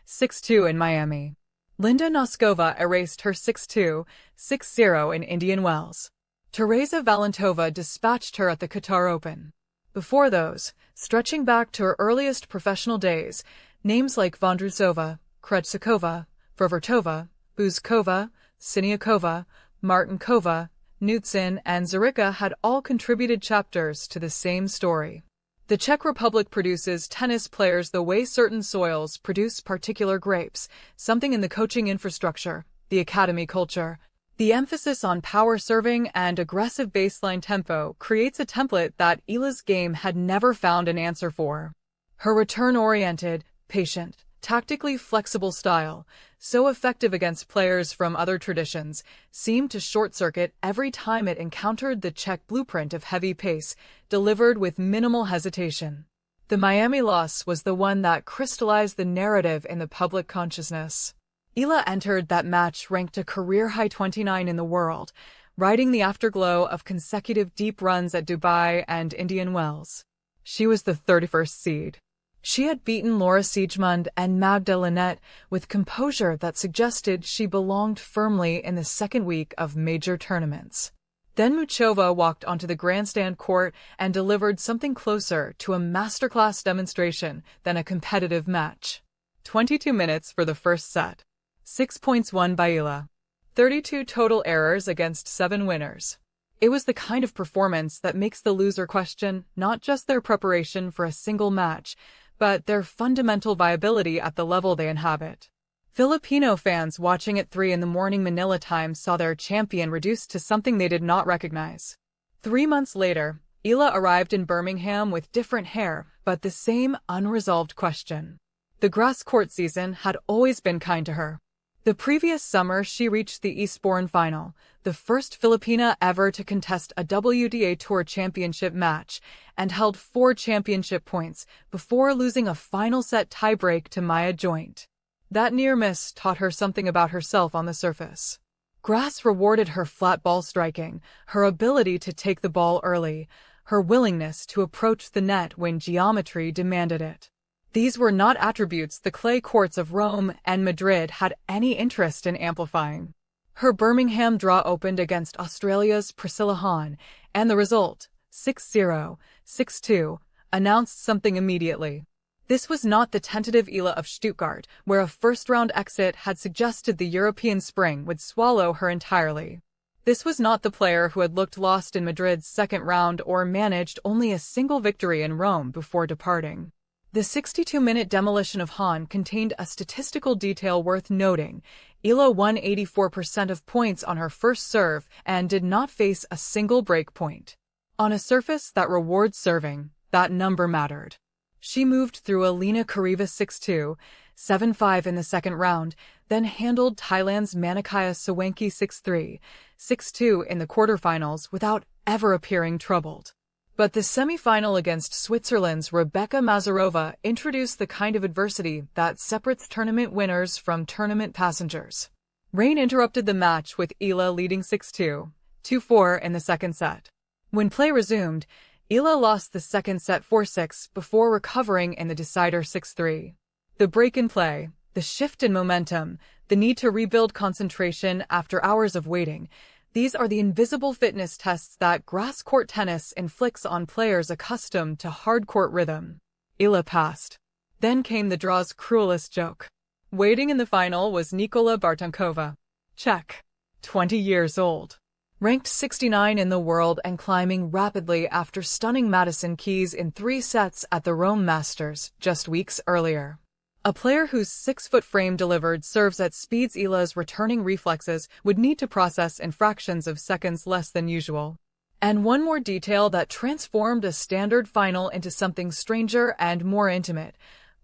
6-2 in Miami. Linda Noskova erased her 6-2, 6-0 in Indian Wells. Teresa Valentova dispatched her at the Qatar Open. Before those, stretching back to her earliest professional days, names like Vondrousova, Krejcikova, Ververtova, Buzkova, Siniakova, Martinkova, Knudsen, and Zarica had all contributed chapters to the same story. The Czech Republic produces tennis players the way certain soils produce particular grapes, something in the coaching infrastructure, the academy culture. The emphasis on power serving and aggressive baseline tempo creates a template that Eala's game had never found an answer for. Her return-oriented, patient, tactically flexible style, so effective against players from other traditions, seemed to short-circuit every time it encountered the Czech blueprint of heavy pace, delivered with minimal hesitation. The Miami loss was the one that crystallized the narrative in the public consciousness. Eala entered that match ranked a career-high 29 in the world, riding the afterglow of consecutive deep runs at Dubai and Indian Wells. She was the 31st seed. She had beaten Laura Siegemund and Magda Linette with composure that suggested she belonged firmly in the second week of major tournaments. Then Muchova walked onto the grandstand court and delivered something closer to a masterclass demonstration than a competitive match. 22 minutes for the first set. 6 points won by Eala. 32 total errors against 7 winners. It was the kind of performance that makes the loser question not just their preparation for a single match, but their fundamental viability at the level they inhabit. Filipino fans watching at 3 in the morning Manila time saw their champion reduced to something they did not recognize. 3 months later, Eala arrived in Birmingham with different hair, but the same unresolved question. The grass court season had always been kind to her. The previous summer she reached the Eastbourne final, the first Filipina ever to contest a WTA Tour championship match, and held 4 championship points before losing a final set tiebreak to Maya Joint. That near miss taught her something about herself on the surface. Grass rewarded her flat ball striking, her ability to take the ball early, her willingness to approach the net when geometry demanded it. These were not attributes the clay courts of Rome and Madrid had any interest in amplifying. Her Birmingham draw opened against Australia's Priscilla Hahn, and the result, 6-0, 6-2, announced something immediately. This was not the tentative Eala of Stuttgart, where a first-round exit had suggested the European spring would swallow her entirely. This was not the player who had looked lost in Madrid's second round or managed only a single victory in Rome before departing. The 62-minute demolition of Hahn contained a statistical detail worth noting. Eala won 84% of points on her first serve and did not face a single break point. On a surface that rewards serving, that number mattered. She moved through Alina Kariva 6-2, 7-5 in the second round, then handled Thailand's Manikaya Sawanki 6-3, 6-2 in the quarterfinals without ever appearing troubled. But the semi-final against Switzerland's Rebecca Mazarova introduced the kind of adversity that separates tournament winners from tournament passengers. Rain interrupted the match with Eala leading 6-2, 2-4 in the second set. When play resumed, Eala lost the second set 4-6 before recovering in the decider 6-3. The break in play, the shift in momentum, the need to rebuild concentration after hours of waiting, these are the invisible fitness tests that grass court tennis inflicts on players accustomed to hard court rhythm. Eala passed. Then came the draw's cruelest joke. Waiting in the final was Nikola Bartunkova, Czech, 20 years old. Ranked 69 in the world and climbing rapidly after stunning Madison Keys in 3 sets at the Rome Masters just weeks earlier. A player whose 6-foot frame delivered serves at speeds Eala's returning reflexes would need to process in fractions of seconds less than usual. And one more detail that transformed a standard final into something stranger and more intimate.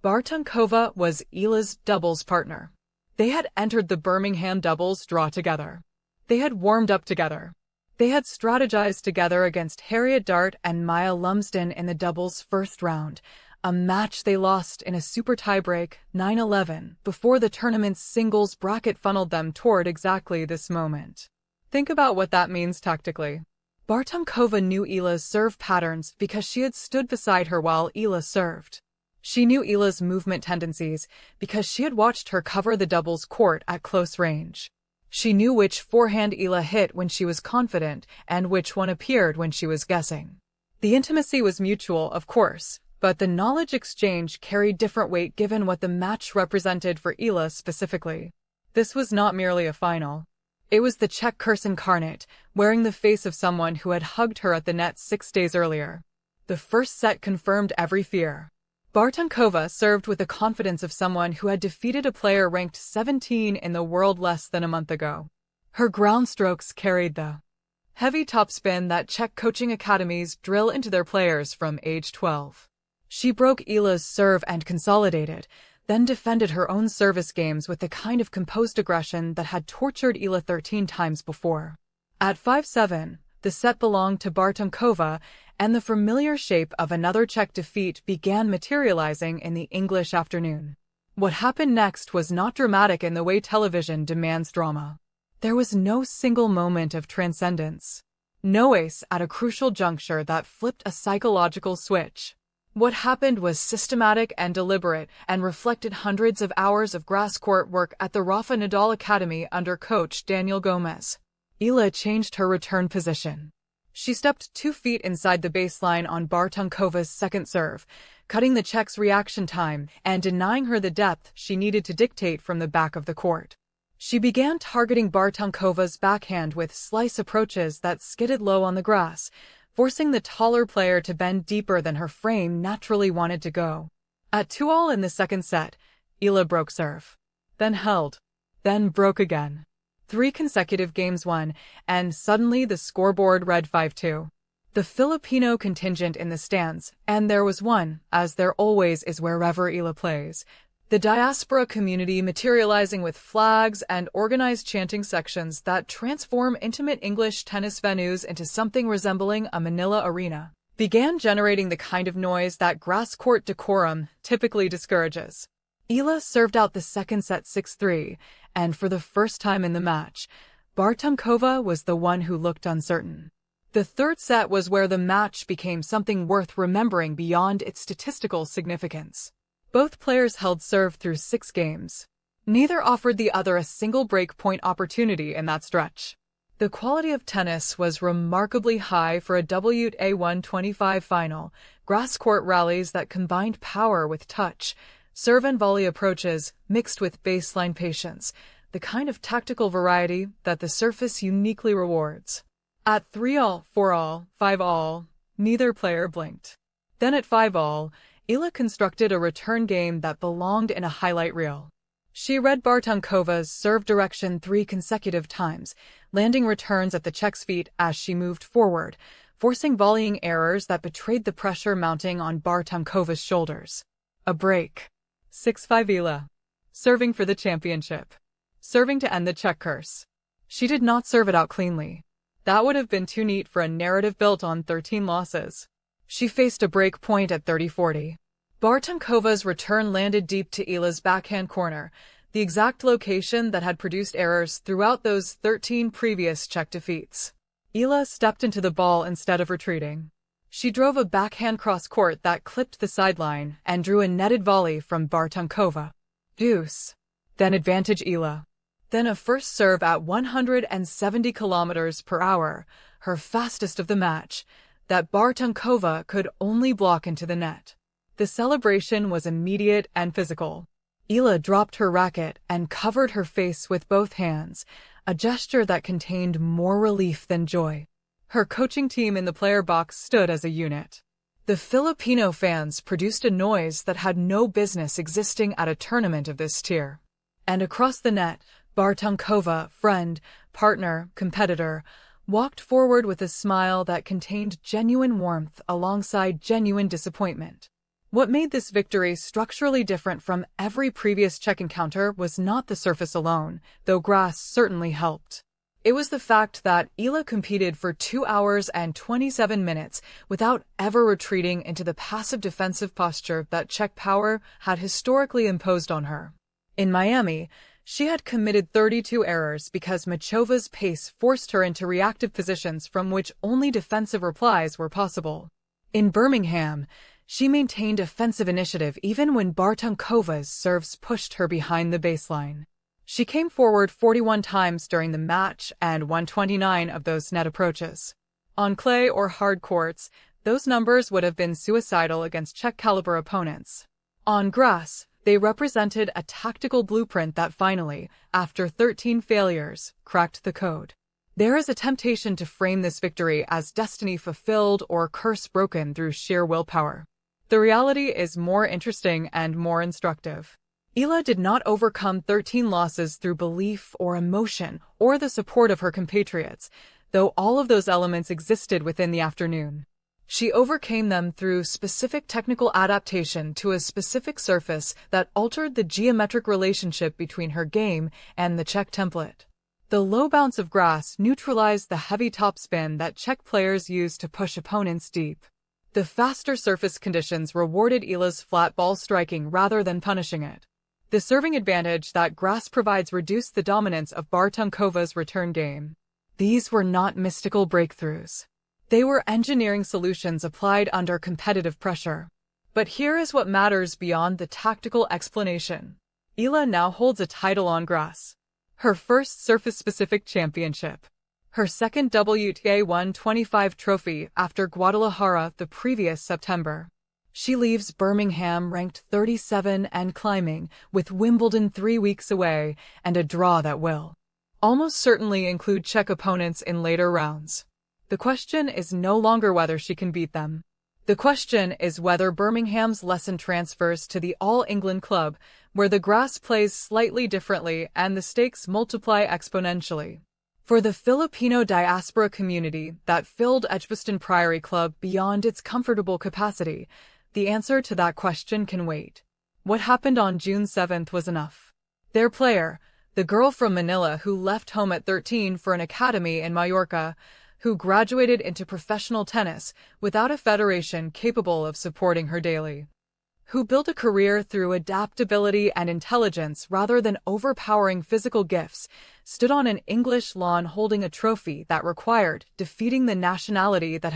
Bartunkova was Eala's doubles partner. They had entered the Birmingham doubles draw together. They had warmed up together. They had strategized together against Harriet Dart and Maya Lumsden in the doubles first round, a match they lost in a super tiebreak, 9-11, before the tournament's singles bracket funneled them toward exactly this moment. Think about what that means tactically. Bartunkova knew Eala's serve patterns because she had stood beside her while Eala served. She knew Eala's movement tendencies because she had watched her cover the doubles court at close range. She knew which forehand Eala hit when she was confident and which one appeared when she was guessing. The intimacy was mutual, of course, but the knowledge exchange carried different weight given what the match represented for Eala specifically. This was not merely a final. It was the Czech Curse incarnate, wearing the face of someone who had hugged her at the net 6 days earlier. The first set confirmed every fear. Bartonkova served with the confidence of someone who had defeated a player ranked 17 in the world less than a month ago. Her ground strokes carried the heavy topspin that Czech coaching academies drill into their players from age 12. She broke Eala's serve and consolidated, then defended her own service games with the kind of composed aggression that had tortured Eala 13 times before. At 5-7, the set belonged to Bartonkova, and the familiar shape of another Czech defeat began materializing in the English afternoon. What happened next was not dramatic in the way television demands drama. There was no single moment of transcendence. No ace at a crucial juncture that flipped a psychological switch. What happened was systematic and deliberate and reflected hundreds of hours of grass court work at the Rafa Nadal Academy under coach Daniel Gomez. Eala changed her return position. She stepped 2 feet inside the baseline on Bartonkova's second serve, cutting the Czech's reaction time and denying her the depth she needed to dictate from the back of the court. She began targeting Bartonkova's backhand with slice approaches that skidded low on the grass, forcing the taller player to bend deeper than her frame naturally wanted to go. At 2-all in the second set, Eala broke serve. Then held. Then broke again. 3 consecutive games won, and suddenly the scoreboard read 5-2. The Filipino contingent in the stands, and there was one, as there always is wherever Eala plays, the diaspora community materializing with flags and organized chanting sections that transform intimate English tennis venues into something resembling a Manila arena, began generating the kind of noise that grass court decorum typically discourages. Eala served out the second set 6-3, and for the first time in the match, Bartonkova was the one who looked uncertain. The third set was where the match became something worth remembering beyond its statistical significance. Both players held serve through 6 games. Neither offered the other a single break-point opportunity in that stretch. The quality of tennis was remarkably high for a WTA 125 final, grass court rallies that combined power with touch, serve and volley approaches mixed with baseline patience, the kind of tactical variety that the surface uniquely rewards. At 3-all, 4-all, 5-all, neither player blinked. Then at 5-all, Eala constructed a return game that belonged in a highlight reel. She read Bartonkova's serve direction 3 consecutive times, landing returns at the Czech's feet as she moved forward, forcing volleying errors that betrayed the pressure mounting on Bartonkova's shoulders. A break. 6-5 Eala. Serving for the championship. Serving to end the Czech Curse. She did not serve it out cleanly. That would have been too neat for a narrative built on 13 losses. She faced a break point at 30-40. Bartonkova's return landed deep to Eala's backhand corner, the exact location that had produced errors throughout those 13 previous Czech defeats. Eala stepped into the ball instead of retreating. She drove a backhand cross-court that clipped the sideline and drew a netted volley from Bartonkova. Deuce. Then advantage Eala. Then a first serve at 170 km/h, her fastest of the match, that Bartonkova could only block into the net. The celebration was immediate and physical. Eala dropped her racket and covered her face with both hands, a gesture that contained more relief than joy. Her coaching team in the player box stood as a unit. The Filipino fans produced a noise that had no business existing at a tournament of this tier. And across the net, Bartonkova, friend, partner, competitor, walked forward with a smile that contained genuine warmth alongside genuine disappointment. What made this victory structurally different from every previous Czech encounter was not the surface alone, though grass certainly helped. It was the fact that Eala competed for 2 hours and 27 minutes without ever retreating into the passive defensive posture that Czech power had historically imposed on her. In Miami, she had committed 32 errors because Machova's pace forced her into reactive positions from which only defensive replies were possible. In Birmingham, She maintained offensive initiative even when Bartonkova's serves pushed her behind the baseline. She came forward 41 times during the match and won 29 of those net approaches. On clay or hard courts, those numbers would have been suicidal against Czech-caliber opponents. On grass, they represented a tactical blueprint that finally, after 13 failures, cracked the code. There is a temptation to frame this victory as destiny fulfilled or curse broken through sheer willpower. The reality is more interesting and more instructive. Eala did not overcome 13 losses through belief or emotion or the support of her compatriots, though all of those elements existed within the afternoon. She overcame them through specific technical adaptation to a specific surface that altered the geometric relationship between her game and the Czech template. The low bounce of grass neutralized the heavy topspin that Czech players use to push opponents deep. The faster surface conditions rewarded Eala's flat ball striking rather than punishing it. The serving advantage that grass provides reduced the dominance of Bartonkova's return game. These were not mystical breakthroughs. They were engineering solutions applied under competitive pressure. But here is what matters beyond the tactical explanation. Eala now holds a title on grass. Her first surface-specific championship. Her second WTA 125 trophy after Guadalajara the previous September. She leaves Birmingham ranked 37 and climbing, with Wimbledon 3 weeks away and a draw that will almost certainly include Czech opponents in later rounds. The question is no longer whether she can beat them. The question is whether Birmingham's lesson transfers to the All-England club, where the grass plays slightly differently and the stakes multiply exponentially. For the Filipino diaspora community that filled Edgbaston Priory Club beyond its comfortable capacity, the answer to that question can wait. What happened on June 7th was enough. Their player, the girl from Manila who left home at 13 for an academy in Mallorca, who graduated into professional tennis without a federation capable of supporting her daily, who built a career through adaptability and intelligence rather than overpowering physical gifts, stood on an English lawn holding a trophy that required defeating the nationality that